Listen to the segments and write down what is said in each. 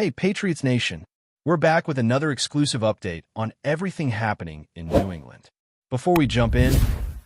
Hey, Patriots Nation! We're back with another exclusive update on everything happening in New England. Before we jump in,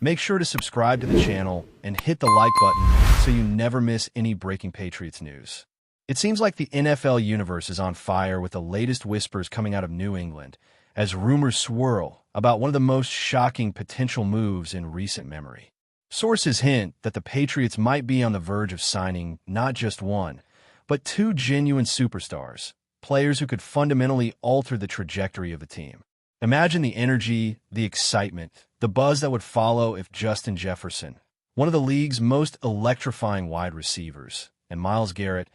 make sure to subscribe to the channel and hit the like button so you never miss any breaking Patriots news. It seems like the NFL universe is on fire with the latest whispers coming out of New England as rumors swirl about one of the most shocking potential moves in recent memory. Sources hint that the Patriots might be on the verge of signing not just one, but two genuine superstars, players who could fundamentally alter the trajectory of the team. Imagine the energy, the excitement, the buzz that would follow if Justin Jefferson, one of the league's most electrifying wide receivers, and Myles Garrett,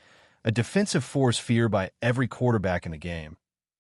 a defensive force feared by every quarterback in the game,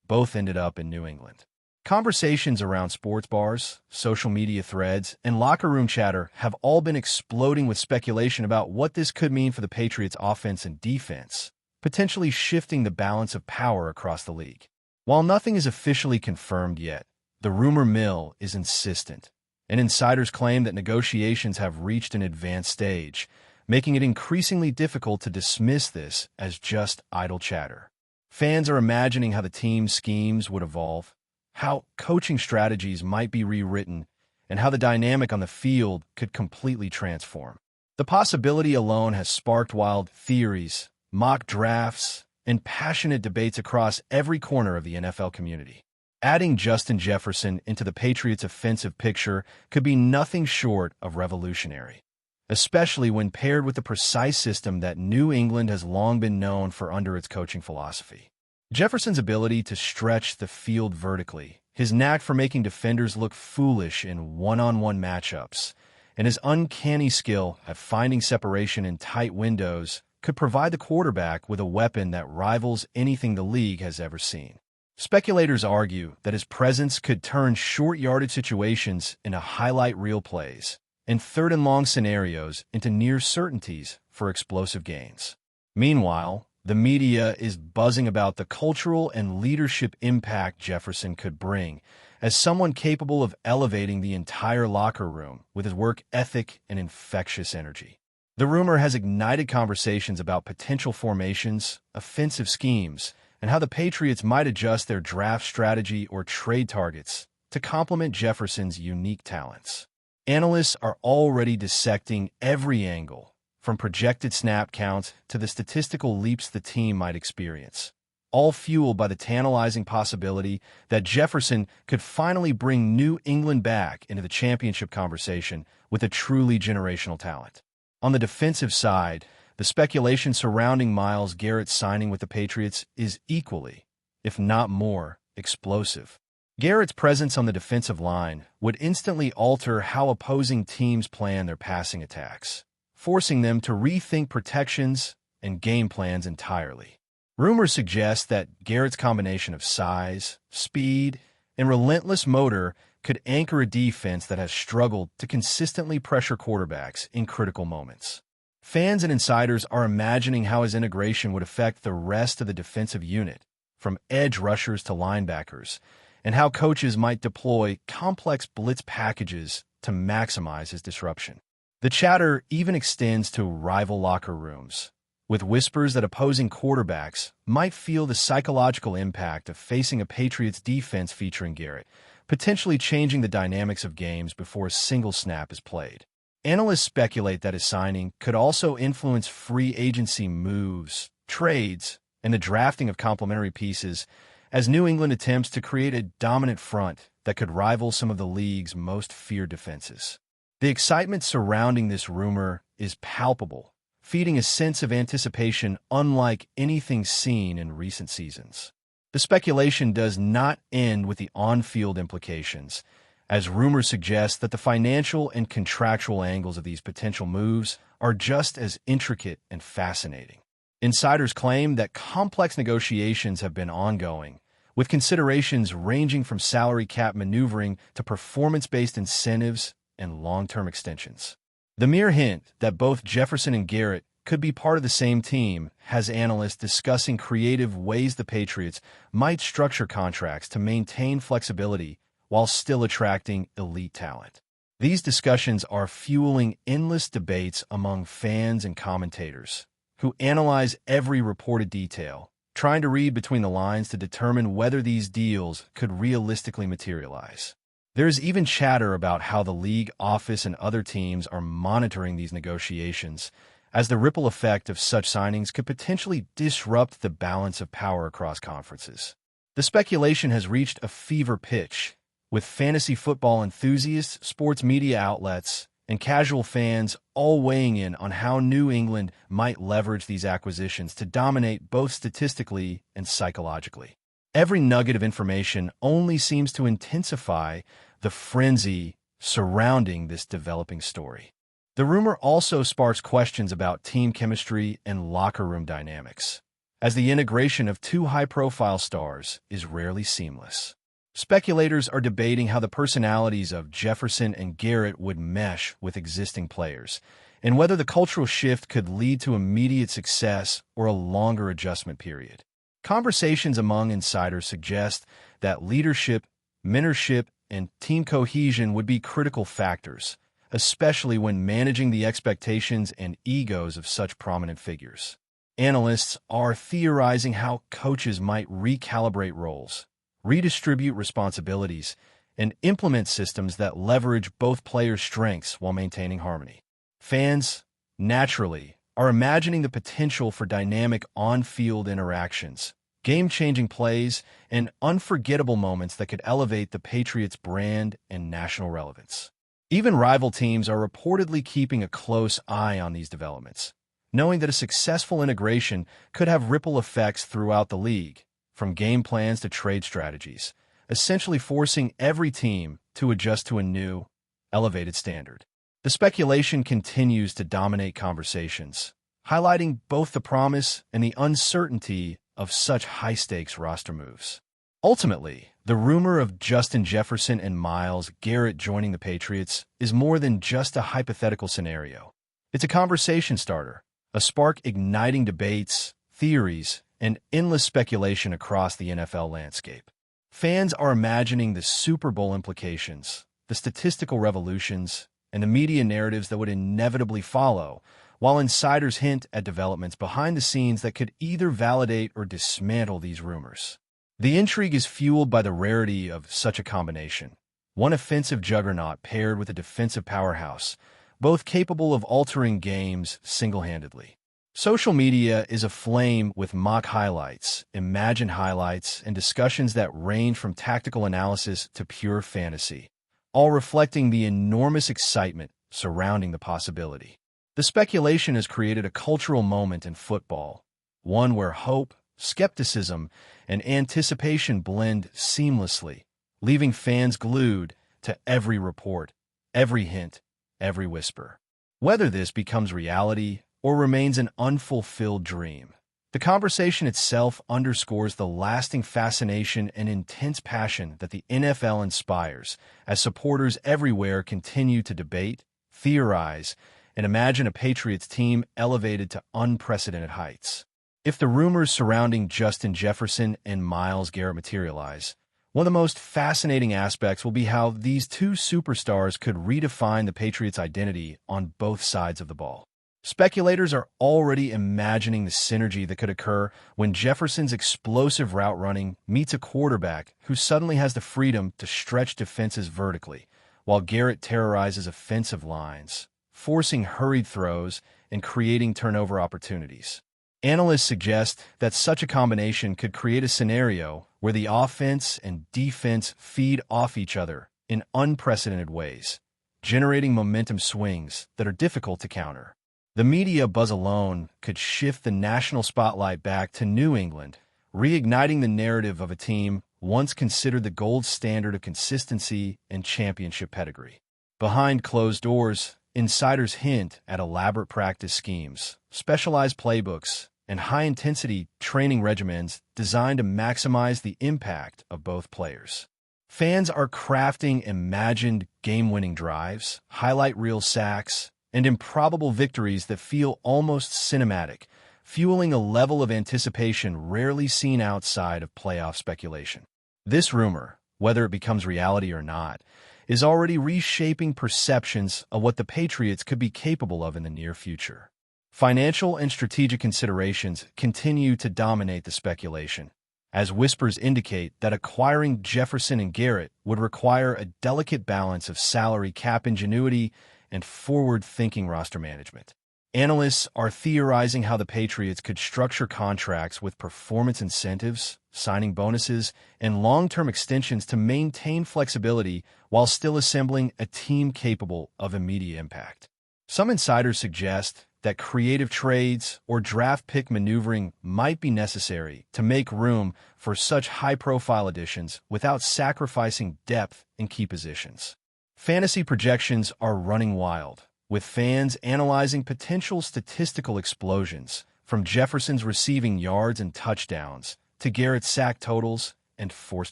both ended up in New England. Conversations around sports bars, social media threads, and locker room chatter have all been exploding with speculation about what this could mean for the Patriots' offense and defense, potentially shifting the balance of power across the league. While nothing is officially confirmed yet, the rumor mill is insistent, and insiders claim that negotiations have reached an advanced stage, making it increasingly difficult to dismiss this as just idle chatter. Fans are imagining how the team's schemes would evolve, how coaching strategies might be rewritten, and how the dynamic on the field could completely transform. The possibility alone has sparked wild theories, mock drafts, and passionate debates across every corner of the NFL community. Adding Justin Jefferson into the Patriots' offensive picture could be nothing short of revolutionary, especially when paired with the precise system that New England has long been known for under its coaching philosophy. Jefferson's ability to stretch the field vertically, his knack for making defenders look foolish in one-on-one matchups, and his uncanny skill at finding separation in tight windows could provide the quarterback with a weapon that rivals anything the league has ever seen. Speculators argue that his presence could turn short-yardage situations into highlight reel plays and third-and-long scenarios into near certainties for explosive gains. Meanwhile, the media is buzzing about the cultural and leadership impact Jefferson could bring as someone capable of elevating the entire locker room with his work ethic and infectious energy. The rumor has ignited conversations about potential formations, offensive schemes, and how the Patriots might adjust their draft strategy or trade targets to complement Jefferson's unique talents. Analysts are already dissecting every angle, from projected snap counts to the statistical leaps the team might experience, all fueled by the tantalizing possibility that Jefferson could finally bring New England back into the championship conversation with a truly generational talent. On the defensive side, the speculation surrounding Myles Garrett's signing with the Patriots is equally, if not more, explosive. Garrett's presence on the defensive line would instantly alter how opposing teams plan their passing attacks, forcing them to rethink protections and game plans entirely. Rumors suggest that Garrett's combination of size, speed, and relentless motor could anchor a defense that has struggled to consistently pressure quarterbacks in critical moments. Fans and insiders are imagining how his integration would affect the rest of the defensive unit, from edge rushers to linebackers, and how coaches might deploy complex blitz packages to maximize his disruption. The chatter even extends to rival locker rooms, with whispers that opposing quarterbacks might feel the psychological impact of facing a Patriots defense featuring Garrett, potentially changing the dynamics of games before a single snap is played. Analysts speculate that his signing could also influence free agency moves, trades, and the drafting of complementary pieces as New England attempts to create a dominant front that could rival some of the league's most feared defenses. The excitement surrounding this rumor is palpable, feeding a sense of anticipation unlike anything seen in recent seasons. The speculation does not end with the on-field implications, as rumors suggest that the financial and contractual angles of these potential moves are just as intricate and fascinating. Insiders claim that complex negotiations have been ongoing, with considerations ranging from salary cap maneuvering to performance-based incentives and long-term extensions. The mere hint that both Jefferson and Garrett could be part of the same team has analysts discussing creative ways the Patriots might structure contracts to maintain flexibility while still attracting elite talent. These discussions are fueling endless debates among fans and commentators, who analyze every reported detail, trying to read between the lines to determine whether these deals could realistically materialize. There is even chatter about how the league office and other teams are monitoring these negotiations, as the ripple effect of such signings could potentially disrupt the balance of power across conferences. The speculation has reached a fever pitch, with fantasy football enthusiasts, sports media outlets, and casual fans all weighing in on how New England might leverage these acquisitions to dominate both statistically and psychologically. Every nugget of information only seems to intensify the frenzy surrounding this developing story. The rumor also sparks questions about team chemistry and locker room dynamics, as the integration of two high-profile stars is rarely seamless. Speculators are debating how the personalities of Jefferson and Garrett would mesh with existing players, and whether the cultural shift could lead to immediate success or a longer adjustment period. Conversations among insiders suggest that leadership, mentorship, and team cohesion would be critical factors, especially when managing the expectations and egos of such prominent figures. Analysts are theorizing how coaches might recalibrate roles, redistribute responsibilities, and implement systems that leverage both players' strengths while maintaining harmony. Fans, naturally, are imagining the potential for dynamic on-field interactions, game-changing plays, and unforgettable moments that could elevate the Patriots' brand and national relevance. Even rival teams are reportedly keeping a close eye on these developments, knowing that a successful integration could have ripple effects throughout the league, from game plans to trade strategies, essentially forcing every team to adjust to a new, elevated standard. The speculation continues to dominate conversations, highlighting both the promise and the uncertainty of such high-stakes roster moves. Ultimately, the rumor of Justin Jefferson and Myles Garrett joining the Patriots is more than just a hypothetical scenario. It's a conversation starter, a spark igniting debates, theories, and endless speculation across the NFL landscape. Fans are imagining the Super Bowl implications, the statistical revolutions, and the media narratives that would inevitably follow, while insiders hint at developments behind the scenes that could either validate or dismantle these rumors. The intrigue is fueled by the rarity of such a combination, one offensive juggernaut paired with a defensive powerhouse, both capable of altering games single-handedly. Social media is aflame with mock highlights, imagined highlights, and discussions that range from tactical analysis to pure fantasy, all reflecting the enormous excitement surrounding the possibility. The speculation has created a cultural moment in football, one where hope, skepticism, and anticipation blend seamlessly, leaving fans glued to every report, every hint, every whisper. Whether this becomes reality or remains an unfulfilled dream, the conversation itself underscores the lasting fascination and intense passion that the NFL inspires as supporters everywhere continue to debate, theorize, and imagine a Patriots team elevated to unprecedented heights. If the rumors surrounding Justin Jefferson and Myles Garrett materialize, one of the most fascinating aspects will be how these two superstars could redefine the Patriots' identity on both sides of the ball. Speculators are already imagining the synergy that could occur when Jefferson's explosive route running meets a quarterback who suddenly has the freedom to stretch defenses vertically, while Garrett terrorizes offensive lines, forcing hurried throws and creating turnover opportunities. Analysts suggest that such a combination could create a scenario where the offense and defense feed off each other in unprecedented ways, generating momentum swings that are difficult to counter. The media buzz alone could shift the national spotlight back to New England, reigniting the narrative of a team once considered the gold standard of consistency and championship pedigree. Behind closed doors, insiders hint at elaborate practice schemes, specialized playbooks, and high-intensity training regimens designed to maximize the impact of both players. Fans are crafting imagined game-winning drives, highlight reel sacks, and improbable victories that feel almost cinematic, fueling a level of anticipation rarely seen outside of playoff speculation. This rumor, whether it becomes reality or not, is already reshaping perceptions of what the Patriots could be capable of in the near future. Financial and strategic considerations continue to dominate the speculation, as whispers indicate that acquiring Jefferson and Garrett would require a delicate balance of salary cap ingenuity and forward-thinking roster management. Analysts are theorizing how the Patriots could structure contracts with performance incentives, signing bonuses, and long-term extensions to maintain flexibility while still assembling a team capable of immediate impact. Some insiders suggest that creative trades or draft pick maneuvering might be necessary to make room for such high-profile additions without sacrificing depth in key positions. Fantasy projections are running wild, with fans analyzing potential statistical explosions from Jefferson's receiving yards and touchdowns to Garrett's sack totals and forced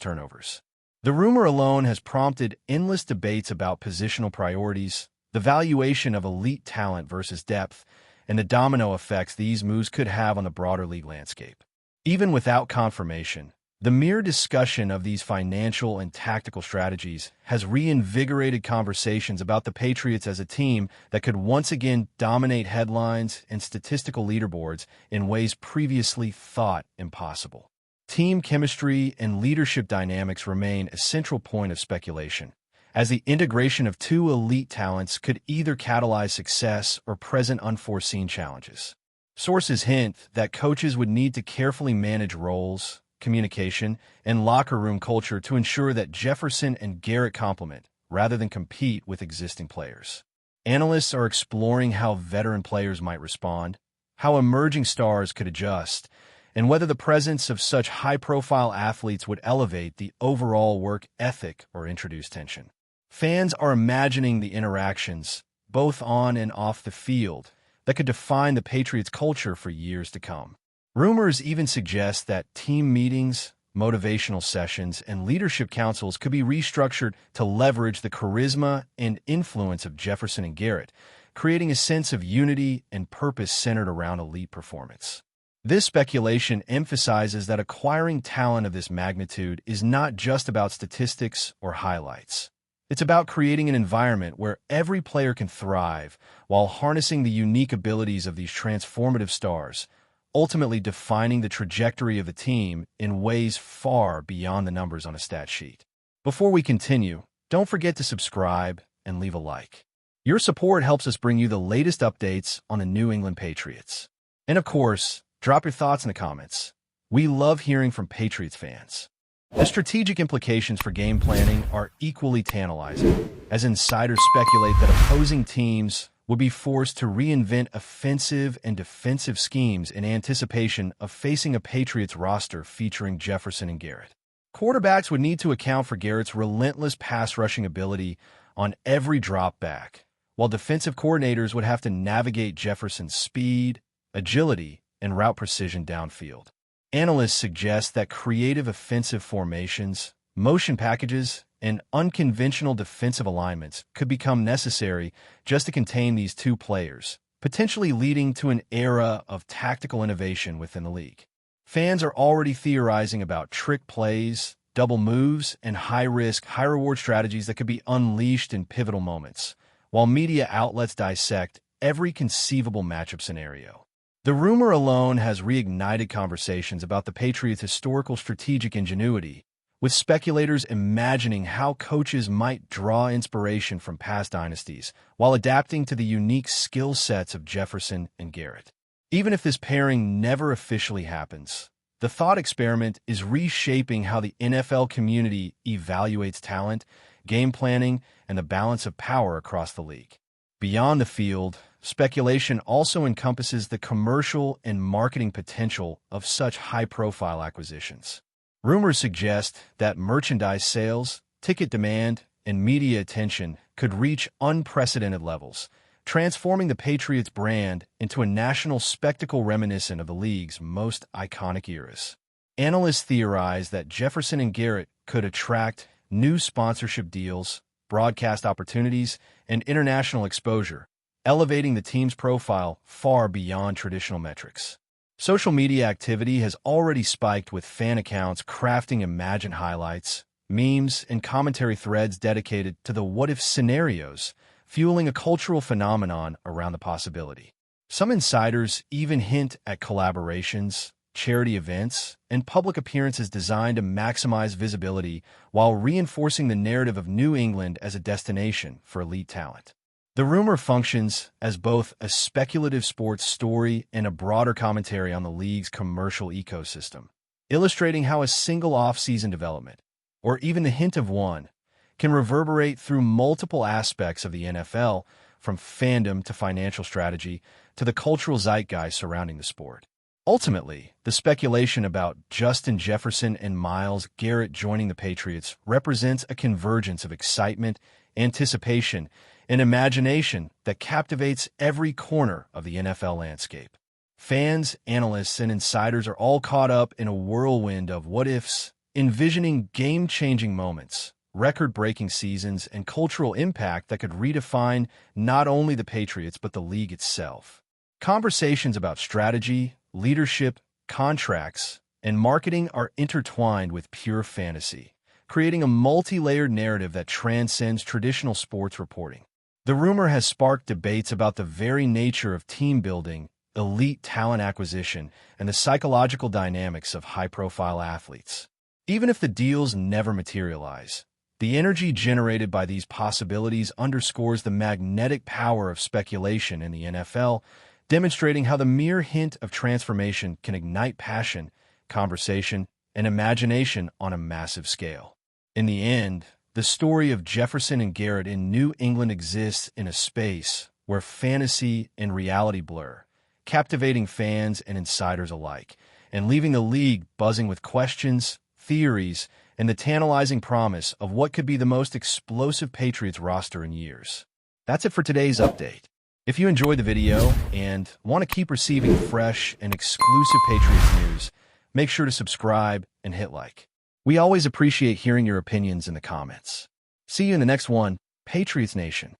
turnovers. The rumor alone has prompted endless debates about positional priorities, the valuation of elite talent versus depth, and the domino effects these moves could have on the broader league landscape. Even without confirmation, the mere discussion of these financial and tactical strategies has reinvigorated conversations about the Patriots as a team that could once again dominate headlines and statistical leaderboards in ways previously thought impossible. Team chemistry and leadership dynamics remain a central point of speculation, as the integration of two elite talents could either catalyze success or present unforeseen challenges. Sources hint that coaches would need to carefully manage roles, communication, and locker room culture to ensure that Jefferson and Garrett complement, rather than compete with existing players. Analysts are exploring how veteran players might respond, how emerging stars could adjust, and whether the presence of such high-profile athletes would elevate the overall work ethic or introduce tension. Fans are imagining the interactions, both on and off the field, that could define the Patriots' culture for years to come. Rumors even suggest that team meetings, motivational sessions, and leadership councils could be restructured to leverage the charisma and influence of Jefferson and Garrett, creating a sense of unity and purpose centered around elite performance. This speculation emphasizes that acquiring talent of this magnitude is not just about statistics or highlights. It's about creating an environment where every player can thrive while harnessing the unique abilities of these transformative stars, ultimately defining the trajectory of the team in ways far beyond the numbers on a stat sheet. Before we continue, don't forget to subscribe and leave a like. Your support helps us bring you the latest updates on the New England Patriots. And of course, drop your thoughts in the comments. We love hearing from Patriots fans. The strategic implications for game planning are equally tantalizing, as insiders speculate that opposing teams would be forced to reinvent offensive and defensive schemes in anticipation of facing a Patriots roster featuring Jefferson and Garrett. Quarterbacks would need to account for Garrett's relentless pass-rushing ability on every drop back, while defensive coordinators would have to navigate Jefferson's speed, agility, and route precision downfield. Analysts suggest that creative offensive formations, motion packages, and unconventional defensive alignments could become necessary just to contain these two players, potentially leading to an era of tactical innovation within the league. Fans are already theorizing about trick plays, double moves, and high-risk, high-reward strategies that could be unleashed in pivotal moments, while media outlets dissect every conceivable matchup scenario. The rumor alone has reignited conversations about the Patriots' historical strategic ingenuity, with speculators imagining how coaches might draw inspiration from past dynasties while adapting to the unique skill sets of Jefferson and Garrett. Even if this pairing never officially happens, the thought experiment is reshaping how the NFL community evaluates talent, game planning, and the balance of power across the league. Beyond the field, speculation also encompasses the commercial and marketing potential of such high-profile acquisitions. Rumors suggest that merchandise sales, ticket demand, and media attention could reach unprecedented levels, transforming the Patriots brand into a national spectacle reminiscent of the league's most iconic eras. Analysts theorize that Jefferson and Garrett could attract new sponsorship deals, broadcast opportunities, and international exposure, elevating the team's profile far beyond traditional metrics. Social media activity has already spiked, with fan accounts crafting imagined highlights, memes, and commentary threads dedicated to the what-if scenarios, fueling a cultural phenomenon around the possibility. Some insiders even hint at collaborations, charity events, and public appearances designed to maximize visibility while reinforcing the narrative of New England as a destination for elite talent. The rumor functions as both a speculative sports story and a broader commentary on the league's commercial ecosystem, illustrating how a single off-season development, or even the hint of one, can reverberate through multiple aspects of the NFL, from fandom to financial strategy to the cultural zeitgeist surrounding the sport. Ultimately, the speculation about Justin Jefferson and Myles Garrett joining the Patriots represents a convergence of excitement, anticipation, and imagination that captivates every corner of the NFL landscape. Fans, analysts, and insiders are all caught up in a whirlwind of what-ifs, envisioning game-changing moments, record-breaking seasons, and cultural impact that could redefine not only the Patriots but the league itself. Conversations about strategy, leadership, contracts, and marketing are intertwined with pure fantasy, creating a multi-layered narrative that transcends traditional sports reporting. The rumor has sparked debates about the very nature of team building, elite talent acquisition, and the psychological dynamics of high-profile athletes. Even if the deals never materialize, the energy generated by these possibilities underscores the magnetic power of speculation in the NFL, demonstrating how the mere hint of transformation can ignite passion, conversation, and imagination on a massive scale. In the end, the story of Jefferson and Garrett in New England exists in a space where fantasy and reality blur, captivating fans and insiders alike, and leaving the league buzzing with questions, theories, and the tantalizing promise of what could be the most explosive Patriots roster in years. That's it for today's update. If you enjoyed the video and want to keep receiving fresh and exclusive Patriots news, make sure to subscribe and hit like. We always appreciate hearing your opinions in the comments. See you in the next one, Patriots Nation.